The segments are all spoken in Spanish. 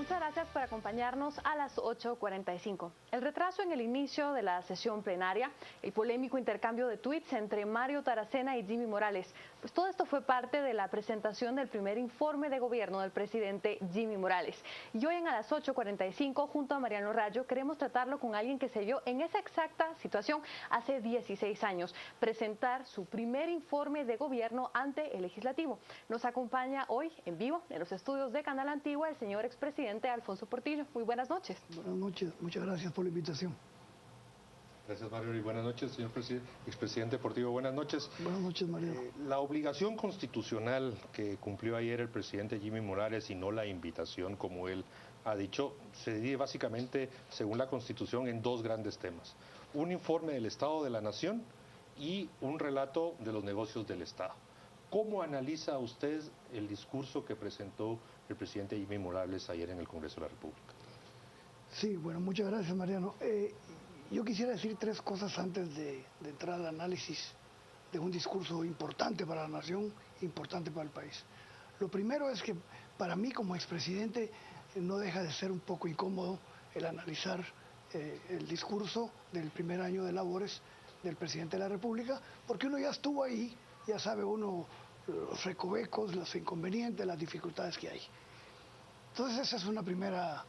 Muchas gracias por acompañarnos a las 8:45. El retraso en el inicio de la sesión plenaria, el polémico intercambio de tuits entre Mario Taracena y Jimmy Morales, pues todo esto fue parte de la presentación del primer informe de gobierno del presidente Jimmy Morales. Y hoy a las 8:45, junto a Mariano Rayo, queremos tratarlo con alguien que se vio en esa exacta situación hace 16 años, presentar su primer informe de gobierno ante el legislativo. Nos acompaña hoy en vivo en los estudios de Canal Antigua el señor expresidente Alfonso Portillo. Muy buenas noches. Buenas noches, muchas gracias por la invitación. Gracias, Mario, y buenas noches, señor expresidente Portillo. Buenas noches. Buenas noches, Mario. La obligación constitucional que cumplió ayer el presidente Jimmy Morales y no la invitación, como él ha dicho, se divide básicamente, según la Constitución, en dos grandes temas. Un informe del Estado de la Nación y un relato de los negocios del Estado. ¿Cómo analiza usted el discurso que presentó el presidente Jimmy Morales ayer en el Congreso de la República? Sí, bueno, muchas gracias, Mariano. Yo quisiera decir tres cosas antes de entrar al análisis de un discurso importante para la nación, importante para el país. Lo primero es que para mí como expresidente no deja de ser un poco incómodo el analizar el discurso del primer año de labores del presidente de la República, porque uno ya estuvo ahí, ya sabe uno los recovecos, los inconvenientes, las dificultades que hay. Entonces esa es una primera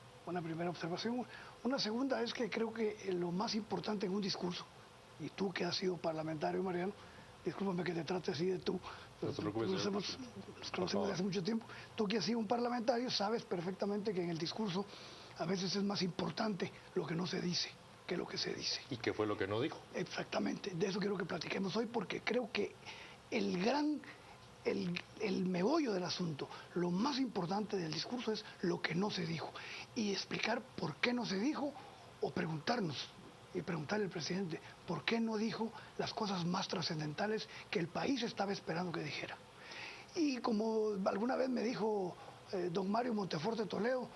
observación. Una segunda es que creo que lo más importante en un discurso, y tú que has sido parlamentario, Mariano, discúlpame que te trate así de tú, no te preocupes, nos conocemos desde hace mucho tiempo, tú que has sido un parlamentario sabes perfectamente que en el discurso a veces es más importante lo que no se dice que lo que se dice. ¿Y qué fue lo que no dijo? Exactamente, de eso quiero que platiquemos hoy, porque creo que el meollo del asunto, lo más importante del discurso es lo que no se dijo y explicar por qué no se dijo o preguntarnos y preguntarle al presidente por qué no dijo las cosas más trascendentales que el país estaba esperando que dijera. Y como alguna vez me dijo don Mario Monteforte Toledo,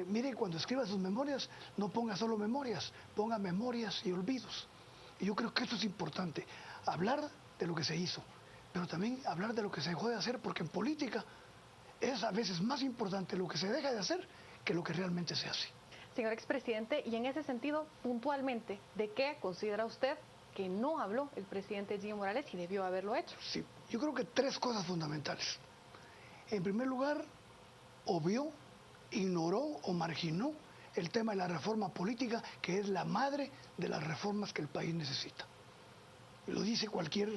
mire, cuando escriba sus memorias no ponga solo memorias, ponga memorias y olvidos. Y yo creo que eso es importante, hablar de lo que se hizo, pero también hablar de lo que se dejó de hacer, porque en política es a veces más importante lo que se deja de hacer que lo que realmente se hace. Señor expresidente, y en ese sentido, puntualmente, ¿de qué considera usted que no habló el presidente Jimmy Morales y debió haberlo hecho? Sí, yo creo que tres cosas fundamentales. En primer lugar, obvió, ignoró o marginó el tema de la reforma política, que es la madre de las reformas que el país necesita. Lo dice cualquier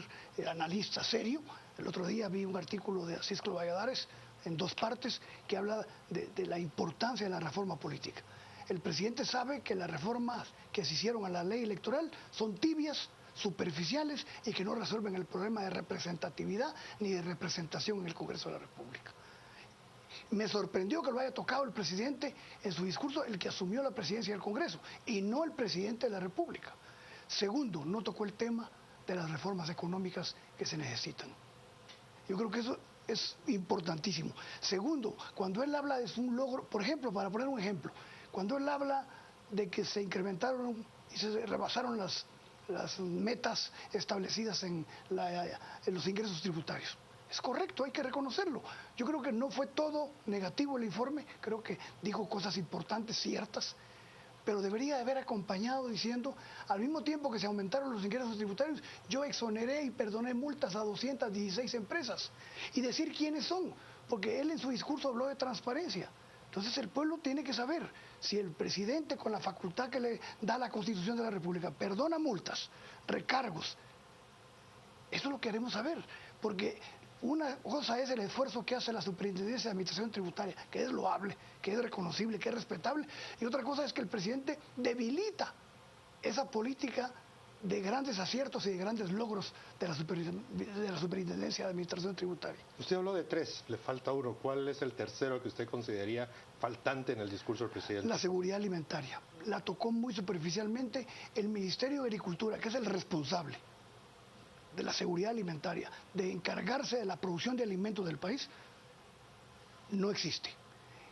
analista serio. El otro día vi un artículo de Asisclo Valladares en dos partes que habla de la importancia de la reforma política. El presidente sabe que las reformas que se hicieron a la ley electoral son tibias, superficiales y que no resuelven el problema de representatividad ni de representación en el Congreso de la República. Me sorprendió que lo haya tocado el presidente en su discurso, el que asumió la presidencia del Congreso, y no el presidente de la República. Segundo, no tocó el tema de las reformas económicas que se necesitan. Yo creo que eso es importantísimo. Segundo, cuando él habla de un logro, por ejemplo, para poner un ejemplo, cuando él habla de que se incrementaron y se rebasaron las metas establecidas en los ingresos tributarios. Es correcto, hay que reconocerlo. Yo creo que no fue todo negativo el informe, creo que dijo cosas importantes, ciertas, pero debería haber acompañado diciendo, al mismo tiempo que se aumentaron los ingresos tributarios, yo exoneré y perdoné multas a 216 empresas. Y decir quiénes son, porque él en su discurso habló de transparencia. Entonces el pueblo tiene que saber si el presidente, con la facultad que le da la Constitución de la República, perdona multas, recargos. Eso lo queremos saber, porque una cosa es el esfuerzo que hace la Superintendencia de Administración Tributaria, que es loable, que es reconocible, que es respetable, y otra cosa es que el presidente debilita esa política de grandes aciertos y de grandes logros de la Superintendencia de Administración Tributaria. Usted habló de tres, le falta uno. ¿Cuál es el tercero que usted consideraría faltante en el discurso del presidente? La seguridad alimentaria. La tocó muy superficialmente el Ministerio de Agricultura, que es el responsable de la seguridad alimentaria, de encargarse de la producción de alimentos del país, no existe.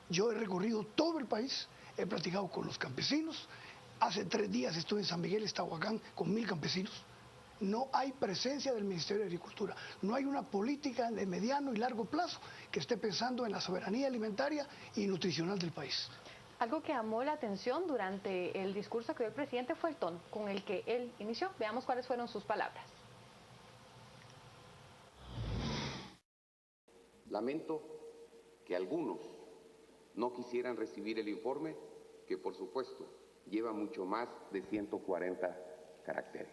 Yo he recorrido todo el país, he platicado con los campesinos, hace 3 días estuve en San Miguel, Estahuacán, con 1000 campesinos. No hay presencia del Ministerio de Agricultura, no hay una política de mediano y largo plazo que esté pensando en la soberanía alimentaria y nutricional del país. Algo que llamó la atención durante el discurso que dio el presidente fue el tono con el que él inició. Veamos cuáles fueron sus palabras. Lamento que algunos no quisieran recibir el informe, que por supuesto lleva mucho más de 140 caracteres.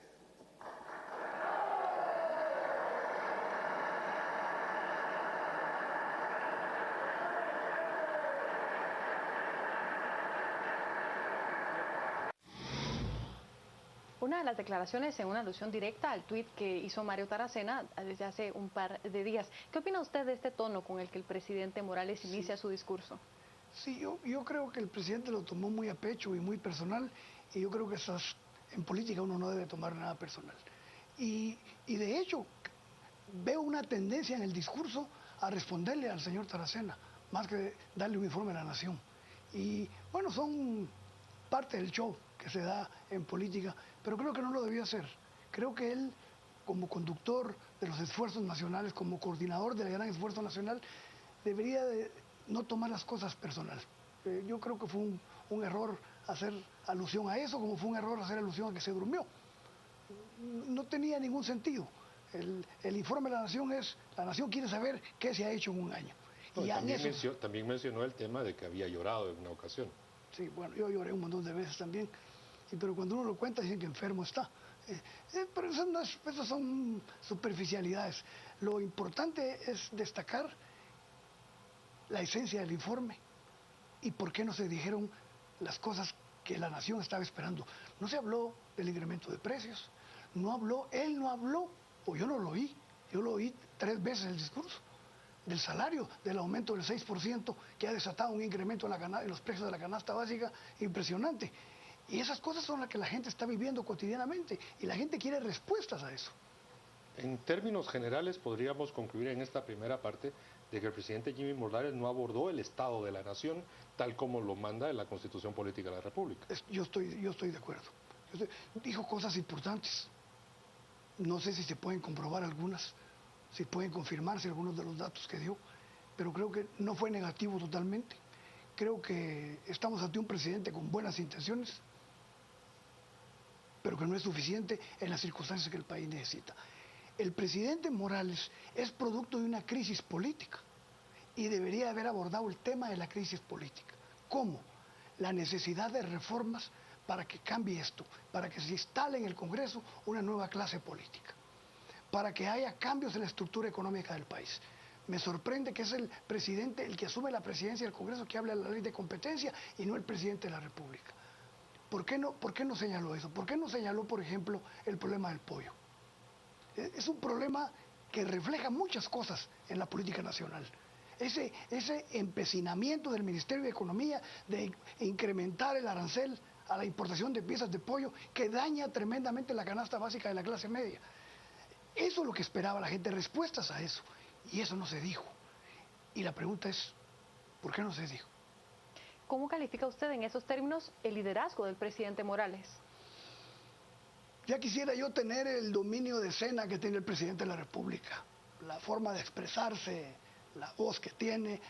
Una de las declaraciones en una alusión directa al tuit que hizo Mario Taracena desde hace un par de días. ¿Qué opina usted de este tono con el que el presidente Morales inicia su discurso? Sí, yo creo que el presidente lo tomó muy a pecho y muy personal, y yo creo que en política uno no debe tomar nada personal. Y de hecho, veo una tendencia en el discurso a responderle al señor Taracena, más que darle un informe a la nación. Y bueno, son parte del show que se da en política, pero creo que no lo debió hacer. Creo que él, como conductor de los esfuerzos nacionales, como coordinador del gran esfuerzo nacional, debería de no tomar las cosas personal. Yo creo que fue un error hacer alusión a eso, como fue un error hacer alusión a que se durmió. No tenía ningún sentido. El informe de la nación quiere saber qué se ha hecho en un año. No, también mencionó el tema de que había llorado en una ocasión. Sí, bueno, yo lloré un montón de veces también, pero cuando uno lo cuenta dicen que enfermo está. Pero esas son superficialidades. Lo importante es destacar la esencia del informe y por qué no se dijeron las cosas que la nación estaba esperando. No se habló del incremento de precios, él no habló, o yo no lo oí, yo lo oí 3 veces el discurso, del salario, del aumento del 6% que ha desatado un incremento en los precios de la canasta básica impresionante. Y esas cosas son las que la gente está viviendo cotidianamente y la gente quiere respuestas a eso. En términos generales, podríamos concluir en esta primera parte de que el presidente Jimmy Morales no abordó el Estado de la Nación tal como lo manda en la Constitución Política de la República. Yo estoy de acuerdo. Dijo cosas importantes. No sé si se pueden comprobar algunas, si pueden confirmarse algunos de los datos que dio, pero creo que no fue negativo totalmente. Creo que estamos ante un presidente con buenas intenciones, pero que no es suficiente en las circunstancias que el país necesita. El presidente Morales es producto de una crisis política y debería haber abordado el tema de la crisis política. ¿Cómo? La necesidad de reformas para que cambie esto, para que se instale en el Congreso una nueva clase política, para que haya cambios en la estructura económica del país. Me sorprende que es el presidente el que asume la presidencia del Congreso que habla de la ley de competencia y no el presidente de la República. ¿Por qué no señaló eso? ¿Por qué no señaló, por ejemplo, el problema del pollo? Es un problema que refleja muchas cosas en la política nacional. Ese empecinamiento del Ministerio de Economía de incrementar el arancel a la importación de piezas de pollo que daña tremendamente la canasta básica de la clase media. Eso es lo que esperaba la gente, respuestas a eso. Y eso no se dijo. Y la pregunta es, ¿por qué no se dijo? ¿Cómo califica usted en esos términos el liderazgo del presidente Morales? Ya quisiera yo tener el dominio de escena que tiene el presidente de la República. La forma de expresarse, la voz que tiene,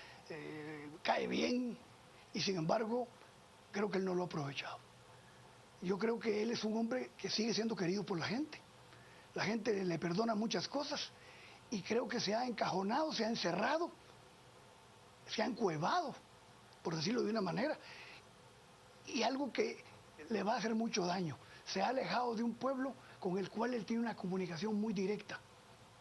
cae bien. Y sin embargo, creo que él no lo ha aprovechado. Yo creo que él es un hombre que sigue siendo querido por la gente. La gente le perdona muchas cosas y creo que se ha encajonado, se ha encerrado, se ha encuevado, por decirlo de una manera, y algo que le va a hacer mucho daño. Se ha alejado de un pueblo con el cual él tiene una comunicación muy directa,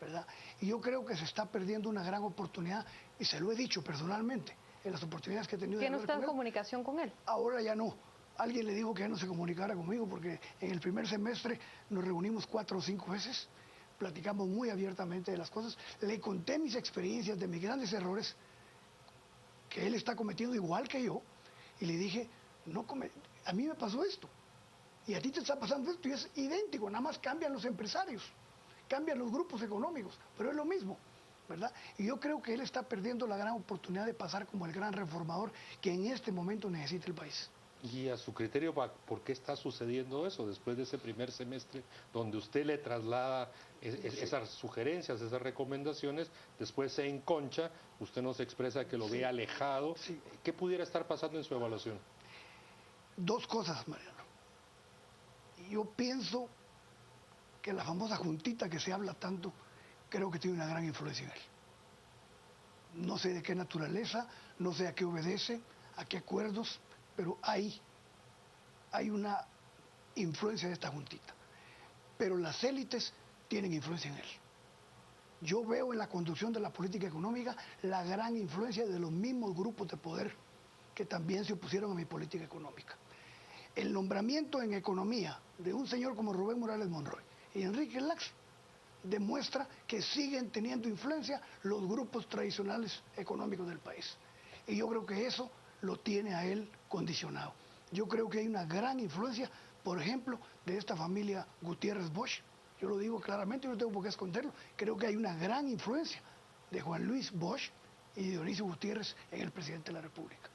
¿verdad? Y yo creo que se está perdiendo una gran oportunidad, y se lo he dicho personalmente, en las oportunidades que he tenido. ¿Tiene usted comunicación con él? Ahora ya no. Alguien le dijo que ya no se comunicara conmigo porque en el primer semestre nos reunimos 4 o 5 veces, platicamos muy abiertamente de las cosas, le conté mis experiencias de mis grandes errores que él está cometiendo igual que yo y le dije, a mí me pasó esto y a ti te está pasando esto y es idéntico, nada más cambian los empresarios, cambian los grupos económicos, pero es lo mismo, ¿verdad? Y yo creo que él está perdiendo la gran oportunidad de pasar como el gran reformador que en este momento necesita el país. Y a su criterio, ¿por qué está sucediendo eso después de ese primer semestre donde usted le traslada esas sugerencias, esas recomendaciones, después se enconcha, usted nos expresa que lo ve alejado? Sí. ¿Qué pudiera estar pasando en su evaluación? Dos cosas, Mariano. Yo pienso que la famosa juntita que se habla tanto, creo que tiene una gran influencia en él. No sé de qué naturaleza, no sé a qué obedece, a qué acuerdos, pero hay una influencia de esta juntita. Pero las élites tienen influencia en él. Yo veo en la conducción de la política económica la gran influencia de los mismos grupos de poder que también se opusieron a mi política económica. El nombramiento en economía de un señor como Rubén Morales Monroy y Enrique Lacks demuestra que siguen teniendo influencia los grupos tradicionales económicos del país. Y yo creo que eso lo tiene a él condicionado. Yo creo que hay una gran influencia, por ejemplo, de esta familia Gutiérrez Bosch. Yo lo digo claramente, yo no tengo por qué esconderlo. Creo que hay una gran influencia de Juan Luis Bosch y de Dionisio Gutiérrez en el presidente de la República.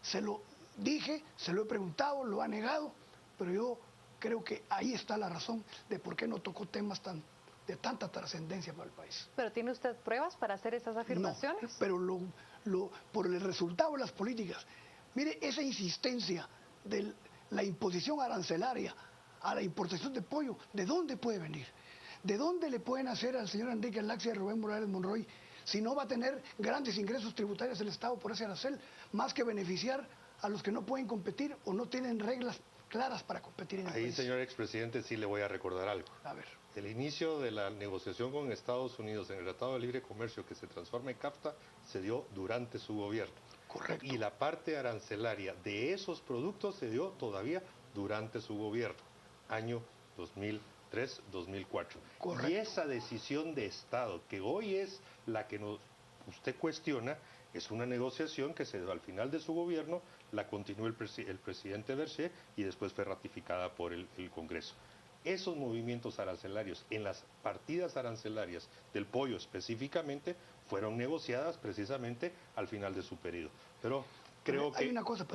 Se lo dije, se lo he preguntado, lo ha negado, pero yo creo que ahí está la razón de por qué no tocó temas de tanta trascendencia para el país. ¿Pero tiene usted pruebas para hacer esas afirmaciones? No, pero por el resultado de las políticas. Mire, esa insistencia de la imposición arancelaria a la importación de pollo, ¿de dónde puede venir? ¿De dónde le pueden hacer al señor Enrique Lacks y a Rubén Morales Monroy si no va a tener grandes ingresos tributarios del Estado por ese arancel, más que beneficiar a los que no pueden competir o no tienen reglas claras para competir en el país? Ahí, señor expresidente, sí le voy a recordar algo. A ver. El inicio de la negociación con Estados Unidos en el Tratado de Libre Comercio que se transforma en CAFTA se dio durante su gobierno. Correcto. Y la parte arancelaria de esos productos se dio todavía durante su gobierno, año 2003-2004. Correcto. Y esa decisión de Estado, que hoy es la que usted cuestiona, es una negociación que se dio al final de su gobierno, la continuó el presidente Berger y después fue ratificada por el Congreso. Esos movimientos arancelarios en las partidas arancelarias del pollo específicamente fueron negociadas precisamente al final de su periodo. Pero creo que... Hay una cosa,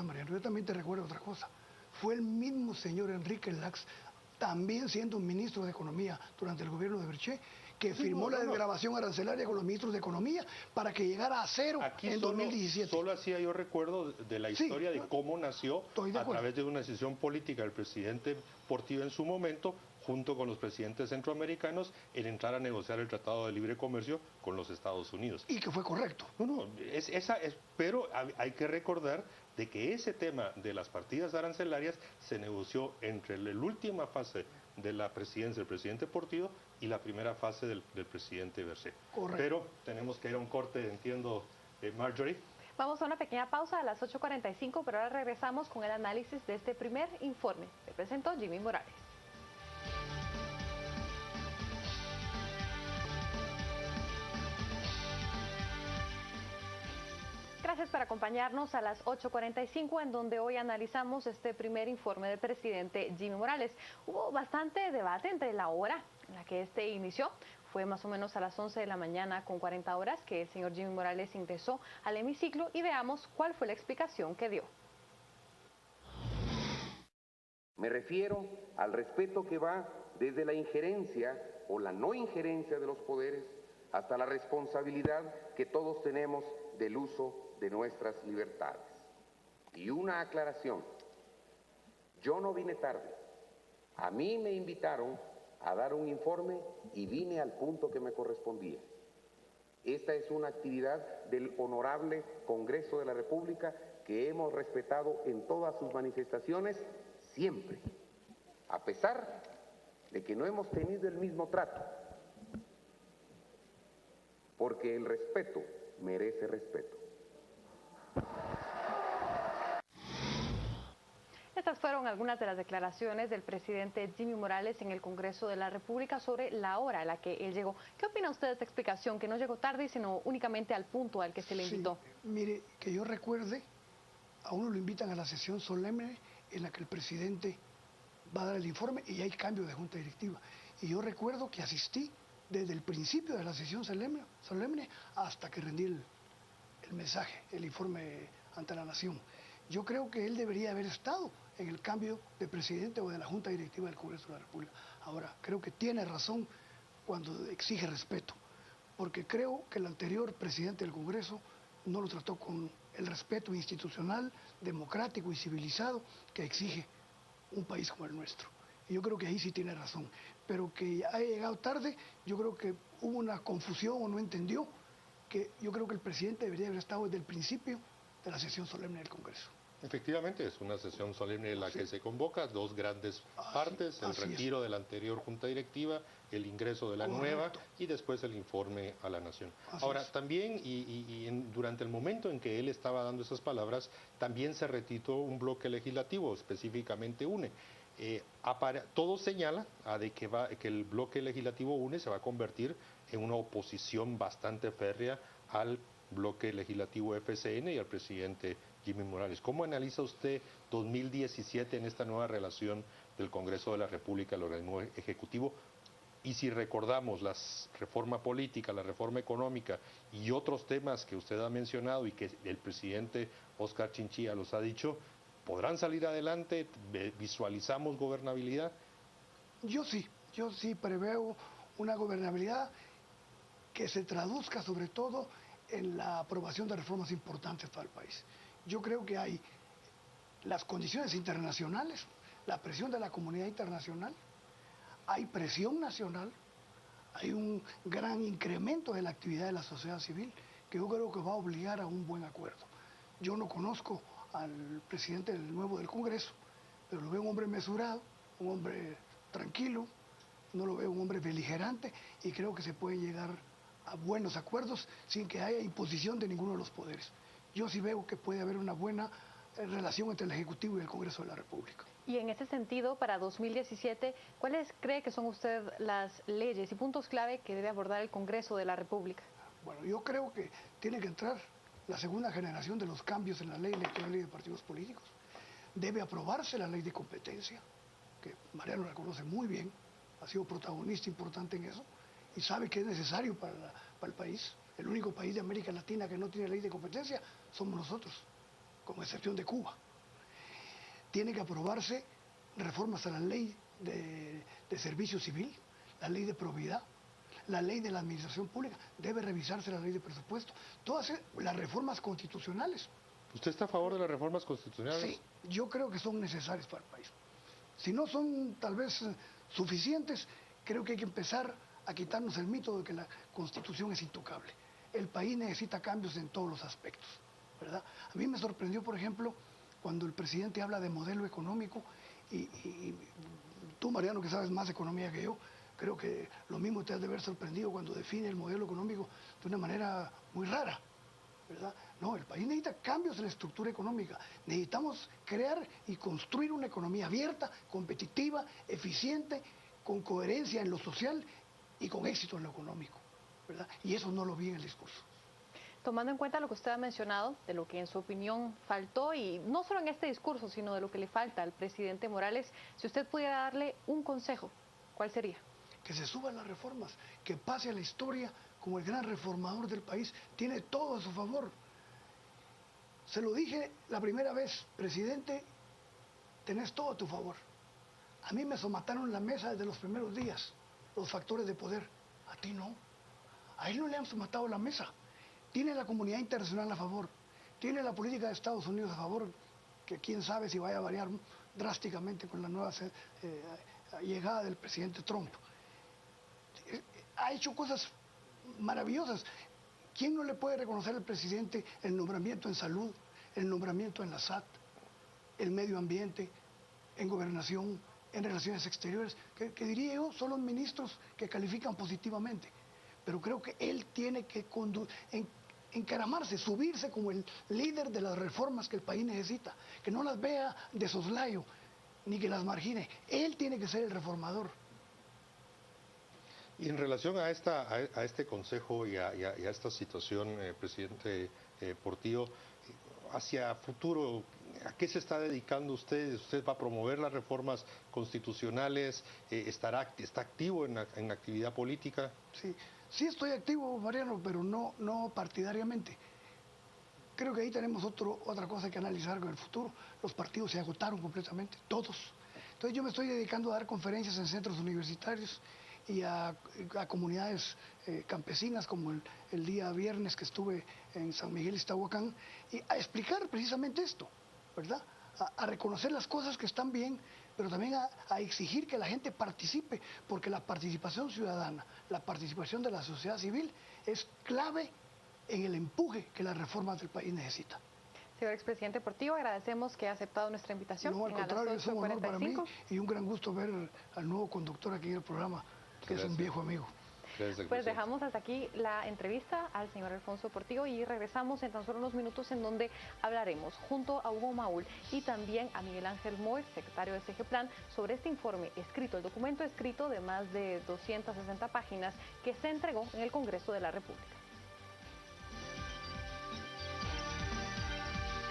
Mariano, yo también te recuerdo otra cosa. Fue el mismo señor Enrique Lacks, también siendo un ministro de Economía durante el gobierno de Bercher, que firmó la desgravación arancelaria con los ministros de Economía para que llegara a cero en 2017. Solo hacía yo recuerdo de la historia de cómo nació a través de una decisión política del presidente Portillo en su momento, junto con los presidentes centroamericanos, en entrar a negociar el Tratado de Libre Comercio con los Estados Unidos. Y que fue correcto. Pero hay que recordar de que ese tema de las partidas arancelarias se negoció entre la última fase de la presidencia del presidente Portillo y la primera fase del presidente Berger. Correcto. Pero tenemos que ir a un corte, entiendo, Marjorie. Vamos a una pequeña pausa a las 8:45, pero ahora regresamos con el análisis de este primer informe que presentó Jimmy Morales. Gracias por acompañarnos a las 8:45, en donde hoy analizamos este primer informe del presidente Jimmy Morales. Hubo bastante debate entre la hora en la que este inició. Fue más o menos a las 11 de la mañana con 40 horas que el señor Jimmy Morales ingresó al hemiciclo y veamos cuál fue la explicación que dio. Me refiero al respeto que va desde la injerencia o la no injerencia de los poderes hasta la responsabilidad que todos tenemos del uso de nuestras libertades. Y una aclaración, yo no vine tarde, a mí me invitaron a dar un informe y vine al punto que me correspondía. Esta es una actividad del Honorable Congreso de la República que hemos respetado en todas sus manifestaciones siempre, a pesar de que no hemos tenido el mismo trato, porque el respeto merece respeto. Estas fueron algunas de las declaraciones del presidente Jimmy Morales en el Congreso de la República sobre la hora a la que él llegó. ¿Qué opina usted de esta explicación, que no llegó tarde, sino únicamente al punto al que se le invitó? Mire, que yo recuerde, a uno lo invitan a la sesión solemne en la que el presidente va a dar el informe y hay cambio de junta directiva. Y yo recuerdo que asistí desde el principio de la sesión solemne hasta que rendí el mensaje, el informe ante la nación. Yo creo que él debería haber estado en el cambio de presidente o de la Junta Directiva del Congreso de la República. Ahora, creo que tiene razón cuando exige respeto, porque creo que el anterior presidente del Congreso no lo trató con el respeto institucional, democrático y civilizado que exige un país como el nuestro. Y yo creo que ahí sí tiene razón. Pero que haya llegado tarde, yo creo que hubo una confusión o no entendió que yo creo que el presidente debería haber estado desde el principio de la sesión solemne del Congreso. Efectivamente, es una sesión solemne en la que se convoca dos grandes partes, el así es. retiro de la anterior junta directiva, el ingreso de la nueva y después el informe a la nación. Así Ahora, es. también, durante el momento en que él estaba dando esas palabras, también se retiró un bloque legislativo, específicamente UNE. Todo señala que el bloque legislativo UNE se va a convertir en una oposición bastante férrea al bloque legislativo FCN y al presidente Jimmy Morales. ¿Cómo analiza usted 2017 en esta nueva relación del Congreso de la República, el organismo ejecutivo? Y si recordamos la reforma política, la reforma económica y otros temas que usted ha mencionado y que el presidente Oscar Chinchilla los ha dicho, ¿podrán salir adelante? ¿Visualizamos gobernabilidad? Yo sí preveo una gobernabilidad que se traduzca sobre todo en la aprobación de reformas importantes para el país. Yo creo que hay las condiciones internacionales, la presión de la comunidad internacional, hay presión nacional, hay un gran incremento de la actividad de la sociedad civil que yo creo que va a obligar a un buen acuerdo. Yo no conozco al presidente nuevo del Congreso, pero lo veo un hombre mesurado, un hombre tranquilo, no lo veo un hombre beligerante y creo que se puede llegar a buenos acuerdos sin que haya imposición de ninguno de los poderes. Yo sí veo que puede haber una buena relación entre el Ejecutivo y el Congreso de la República. Y en ese sentido, para 2017, ¿cuáles cree que son usted las leyes y puntos clave que debe abordar el Congreso de la República? Bueno, yo creo que tiene que entrar la segunda generación de los cambios en la ley electoral y de partidos políticos. Debe aprobarse la ley de competencia, que Mariano la conoce muy bien, ha sido protagonista importante en eso, y sabe que es necesario para el país. El único país de América Latina que no tiene ley de competencia somos nosotros, con excepción de Cuba. Tiene que aprobarse reformas a la ley de servicio civil, la ley de probidad, la ley de la administración pública, debe revisarse la ley de presupuesto, todas las reformas constitucionales. ¿Usted está a favor de las reformas constitucionales? Sí, yo creo que son necesarias para el país. Si no son tal vez suficientes, creo que hay que empezar a quitarnos el mito de que la Constitución es intocable. El país necesita cambios en todos los aspectos, ¿verdad? A mí me sorprendió, por ejemplo, cuando el presidente habla de modelo económico y tú, Mariano, que sabes más de economía que yo, creo que lo mismo te has de haber sorprendido cuando define el modelo económico de una manera muy rara, ¿verdad? No, el país necesita cambios en la estructura económica. Necesitamos crear y construir una economía abierta, competitiva, eficiente, con coherencia en lo social y con éxito en lo económico, ¿verdad? Y eso no lo vi en el discurso. Tomando en cuenta lo que usted ha mencionado, de lo que en su opinión faltó, y no solo en este discurso, sino de lo que le falta al presidente Morales, si usted pudiera darle un consejo, ¿cuál sería? Que se suban las reformas, que pase a la historia como el gran reformador del país, tiene todo a su favor. Se lo dije la primera vez, presidente, tenés todo a tu favor. A mí me somataron la mesa desde los primeros días, los factores de poder, a ti no. A él no le han somatado la mesa. Tiene la comunidad internacional a favor, tiene la política de Estados Unidos a favor, que quién sabe si vaya a variar drásticamente con la nueva llegada del presidente Trump. Ha hecho cosas maravillosas. ¿Quién no le puede reconocer al presidente el nombramiento en salud, el nombramiento en la SAT, el medio ambiente, en gobernación, en relaciones exteriores? Que diría yo, son los ministros que califican positivamente. Pero creo que él tiene que encaramarse, subirse como el líder de las reformas que el país necesita, que no las vea de soslayo, ni que las margine. Él tiene que ser el reformador. Y en relación a este consejo y a esta situación, presidente Portillo, hacia futuro, ¿a qué se está dedicando usted? ¿Usted va a promover las reformas constitucionales? ¿Está activo en actividad política? Sí estoy activo, Mariano, pero no partidariamente. Creo que ahí tenemos otra cosa que analizar con el futuro. Los partidos se agotaron completamente, todos. Entonces yo me estoy dedicando a dar conferencias en centros universitarios y a comunidades campesinas, como el día viernes que estuve en San Miguel Iztahuacán, y a explicar precisamente esto, ¿verdad? A reconocer las cosas que están bien, pero también a exigir que la gente participe, porque la participación ciudadana, la participación de la sociedad civil es clave en el empuje que las reformas del país necesitan. Señor expresidente Portillo, agradecemos que haya aceptado nuestra invitación. No, al contrario, es un honor para mí y un gran gusto ver al nuevo conductor aquí en el programa, que es un viejo amigo. Pues dejamos hasta aquí la entrevista al señor Alfonso Portillo y regresamos en tan solo unos minutos en donde hablaremos junto a Hugo Maúl y también a Miguel Ángel Moy, secretario de SEGEPLAN, sobre este informe escrito, el documento escrito de más de 260 páginas que se entregó en el Congreso de la República.